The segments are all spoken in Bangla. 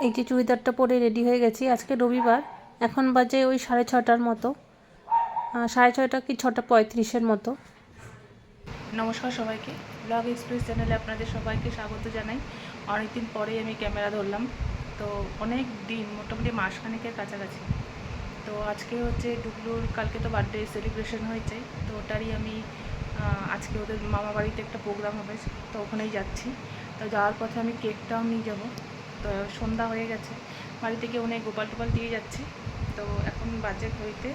এই যে চুড়িদারটা পরে রেডি হয়ে গেছি। আজকে রবিবার, এখন বাজে ওই 6:30টার মতো, 6:30 কি 6:35 মতো। নমস্কার সবাইকে, ব্লগ এক্সপ্রেস চ্যানেলে আপনাদের সবাইকে স্বাগত জানাই। অনেকদিন পরে আমি ক্যামেরা ধরলাম, তো অনেক দিন, মোটামুটি মাসখানেকের কাছাকাছি। তো আজকে হচ্ছে ডুগলুর, কালকে তো বার্থডে সেলিব্রেশন হয়েছে, তো ওটারই আমি আজকে ওদের মামা বাড়িতে একটা প্রোগ্রাম হবে, তো ওখানেই যাচ্ছি। তো যাওয়ার পথে আমি কেকটাও নিয়ে যাব। তো সন্ধ্যা হয়ে গেছে, বাড়ি থেকে অনেক গোপাল টোপাল দিয়ে যাচ্ছি। তো এখন বাজে ঘড়িতে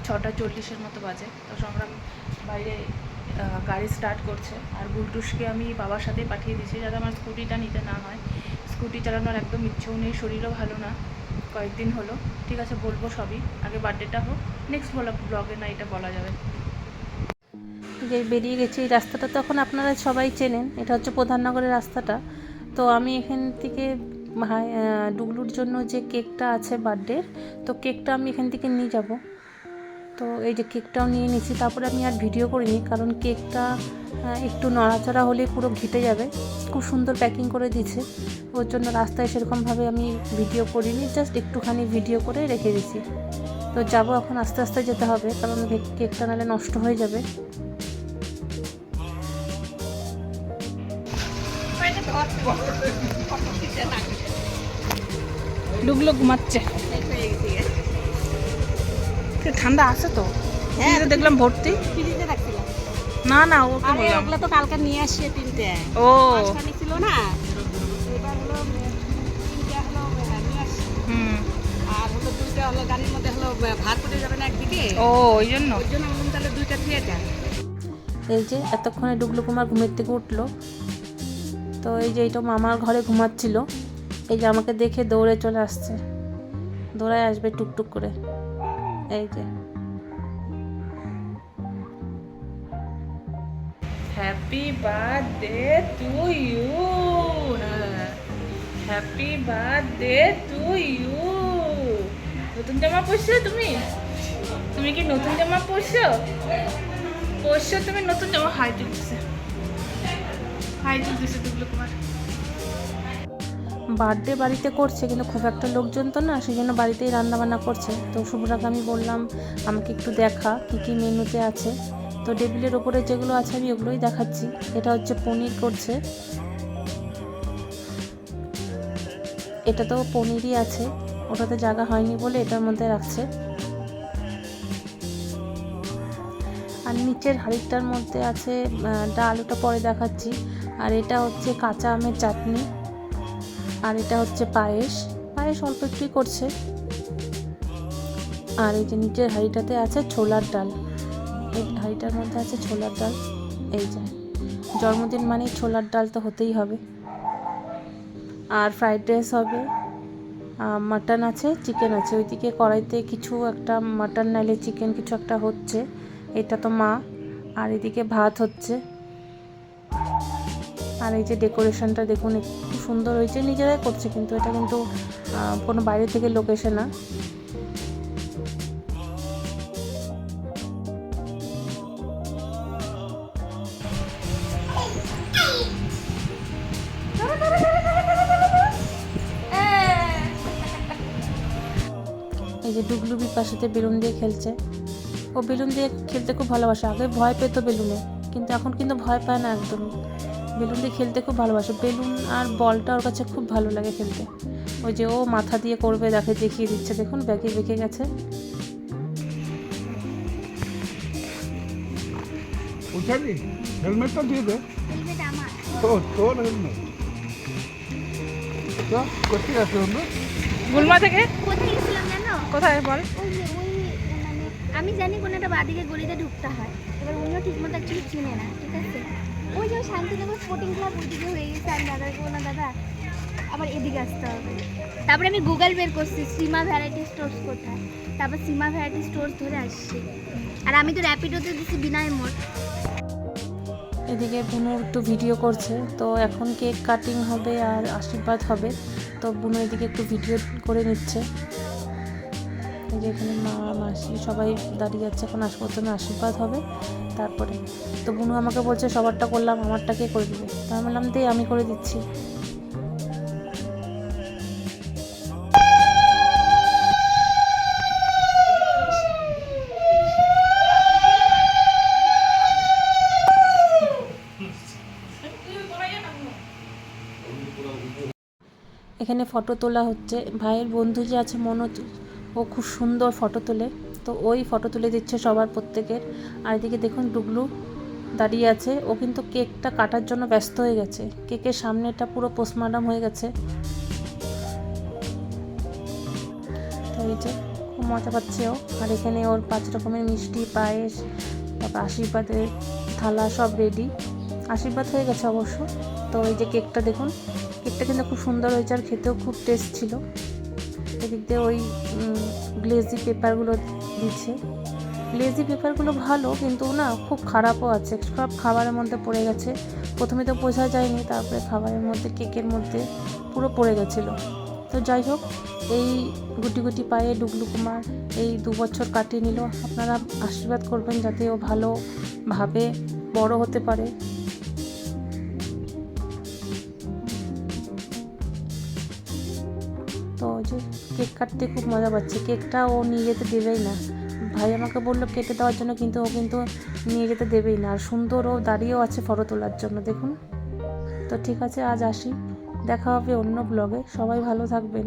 6:40 মতো বাজে। তো সংগ্রাম বাইরে গাড়ি স্টার্ট করছে, আর বুলটুসকে আমি বাবার সাথেই পাঠিয়ে দিয়েছি যাতে আমার স্কুটিটা নিতে না হয়। স্কুটি চালানোর একদম ইচ্ছেও নেই, শরীরও ভালো না কয়েকদিন হলো। ঠিক আছে, বলবো সবই, আগে বার্থডেটা হোক, নেক্সট ব্লগে না এটা বলা যাবে। যে বেরিয়ে গেছি, এই রাস্তাটা তো এখন আপনারা সবাই চেনেন, এটা হচ্ছে প্রধাননগরের রাস্তাটা। তো আমি এখান থেকে ডুগলুর জন্য যে কেকটা আছে বার্থডের, তো কেকটা আমি এখান থেকে নিয়ে যাব। তো এই যে কেকটাও নিয়ে নিচ্ছি, তারপরে আমি আর ভিডিও করিনি, কারণ কেকটা একটু নড়াচড়া হলে পুরো ঘেটে যাবে। খুব সুন্দর প্যাকিং করে দিয়েছে, ওর জন্য রাস্তায় সেরকমভাবে আমি ভিডিও করিনি, জাস্ট একটুখানি ভিডিও করে রেখে দিয়েছি। তো যাবো এখন, আস্তে আস্তে যেতে হবে, কারণ কেকটা নাহলে নষ্ট হয়ে যাবে। ডুগলো ঘুমাচ্ছে, ঠান্ডা আছে তো। হ্যাঁ, দেখলাম ভর্তি। না না, ওকে বললাম ওগুলো তো কালকে নিয়ে আসছে 3টে। ও ছিল না, এবার হলো 3টে হলো নিয়ে আসছে। আর হলো 2টা হলো গাড়ির মধ্যে হলো ভার করে যাবে না একদিকে। ও ওই জন্য বললাম তাহলে 2টা দিয়ে দেন। এই যে এতক্ষণে ডুগলু কুমার ঘুমের থেকে উঠলো। তো এই যে এইটা মামার ঘরে ঘুমাচ্ছিল, এই যে আমাকে দেখে দৌড়ে চলে আসছে, দৌড়ায় আসবে টুকটুক করে। এই যে happy birthday to you, happy birthday to you. নতুন জামা পরছো তুমি? তুমি কি নতুন জামা পরছো? তুমি নতুন জামা? হাই তুলতেছে, হাই তুলতেছে ডুগলু কুমার। বার্থডে বাড়িতে করছে, কিন্তু খুব একটা লোকজন তো না, সেই জন্য বাড়িতেই রান্নাবান্না করছে। তো শুভ্রাকে আমি বললাম আমাকে একটু দেখা কী কী মেনুতে আছে। তো টেবিলের ওপরে যেগুলো আছে আমি ওগুলোই দেখাচ্ছি। এটা হচ্ছে পনির করছে, এটা তো পনিরই আছে, ওটাতে জায়গা হয়নি বলে এটার মধ্যে রাখছে। আর নিচের হাঁড়িটার মধ্যে আছে ডাল, ওটা পরে দেখাচ্ছি। আর এটা হচ্ছে কাঁচা আমের চাটনি, আর এটা হচ্ছে পায়েস অল্প একটুই করছে। আর এই যে নিচের হাঁড়িটাতে আছে ছোলার ডাল, এই হাঁড়িটার মধ্যে আছে ছোলার ডাল। এই যে জন্মদিন মানে ছোলার ডাল তো হতেই হবে। আর ফ্রাইড রাইস হবে, মাটন আছে, চিকেন আছে, ওইদিকে কড়াইতে কিছু একটা মাটন নাইলে চিকেন কিছু একটা হচ্ছে, এটা তো মা। আর এদিকে ভাত হচ্ছে। আর এই যে ডেকোরেশনটা দেখুন, খুব সুন্দর হয়েছে, নিজেরাই করছে, কিন্তু এটা কিন্তু কোনো বাইরে থেকে লোক এসে না। এই যে ডুগলু বিপার সাথে বেলুন দিয়ে খেলছে, ও বেলুন দিয়ে খেলতে খুব ভালোবাসে। আগে ভয় পেত বেলুনে, কিন্তু এখন কিন্তু ভয় পায় না একদমই, বেলুন দিয়ে খেলতে খুব ভালোবাসে। বেলুন আর বলটা ওর কাছে খুব ভালো লাগে খেলতে। ওই যে ও মাথা দিয়ে করবে, দেখিয়ে দিচ্ছে, দেখুন ব্যাগে বেঁকে গেছে। হেলমেটটা দিয়ে দে। তোর হেলমেট কোথায় আছে? গুলমা থেকে কোথায় গেছিলাম জানো? কোথায় বল? মানে আমি জানি কোন একটা বাদিকে গলিতে ঢুকতে হয়, এবার উনিও ঠিক মতো অ্যাকচুয়ালি চিনে না, ঠিক আছে? ওই যে শান্তিনগর স্পোর্টিং ক্লাব ওইদিকে হয়ে গেছে। আমি দাদাকে বললাম দাদা আবার এদিকে আসতে হবে। তারপরে আমি গুগল বের করছি সীমা ভ্যারাইটি স্টোর্স কোথায়, তারপর সীমা ভ্যারাইটি স্টোর্স ধরে আসছি। আর আমি তো র্যাপিডোতে দিচ্ছি বিনয় মোড়। এদিকে বুনু একটু ভিডিও করছে, তো এখন কেক কাটিং হবে আর আশীর্বাদ হবে। তো বুনু এদিকে একটু ভিডিও করে নিচ্ছে। এই যে এখানে মা মাসি সবাই দাঁড়িয়ে যাচ্ছে, এখন প্রথমে আশীর্বাদ হবে, তারপরে তো বুনু আমাকে বলছে সবারটা করলাম, আমারটা কে করে দেবে? তো আমি বললাম দে, আমি করে দিচ্ছি। এখানে ফটো তোলা হচ্ছে। ভাইয়ের বন্ধু যে আছে মনোজ, ও খুব সুন্দর ফটো তোলে, তো ওই ফটো তুলে দিচ্ছে সবার প্রত্যেকের। আর এদিকে দেখুন ডুগলু দাঁড়িয়ে আছে, ও কিন্তু কেকটা কাটার জন্য ব্যস্ত হয়ে গেছে। কেকের সামনেটা পুরো পোস্টমর্টম হয়ে গেছে। তো এই যে খুব মজা পাচ্ছে ও। আর এখানে ওর 5 রকমের মিষ্টি, পায়েস, তারপর আশীর্বাদের থালা সব রেডি। আশীর্বাদ হয়ে গেছে অবশ্য। তো এই যে কেকটা দেখুন, কেকটা কিন্তু খুব সুন্দর হয়েছে আর খেতেও খুব টেস্ট ছিল। এদিক দিয়ে ওই গ্লেজি পেপারগুলো দিচ্ছে। গ্লেজি পেপারগুলো ভালো, কিন্তু না খুব খারাপও আছে, সব খাবারের মধ্যে পড়ে গেছে। প্রথমে তো বোঝা যায়নি, তারপরে খাবারের মধ্যে, কেকের মধ্যে পুরো পড়ে গেছিলো। তো যাই হোক, এই গুটি গুটি পায়ে ডুগলু কুমার এই 2 বছর কাটিয়ে নিল। আপনারা আশীর্বাদ করবেন যাতে ও ভালোভাবে বড় হতে পারে। তো যে কেক কাটতে খুব মজা পাচ্ছে। কেকটা ও নিয়ে যেতে দেবেই না। ভাই আমাকে বললো কেটে দেওয়ার জন্য, কিন্তু ও কিন্তু নিয়ে যেতে দেবেই না। আর সুন্দর ও দাঁড়িয়েও আছে ফটো তোলার জন্য, দেখুন। তো ঠিক আছে, আজ আসি, দেখা হবে অন্য ব্লগে। সবাই ভালো থাকবেন।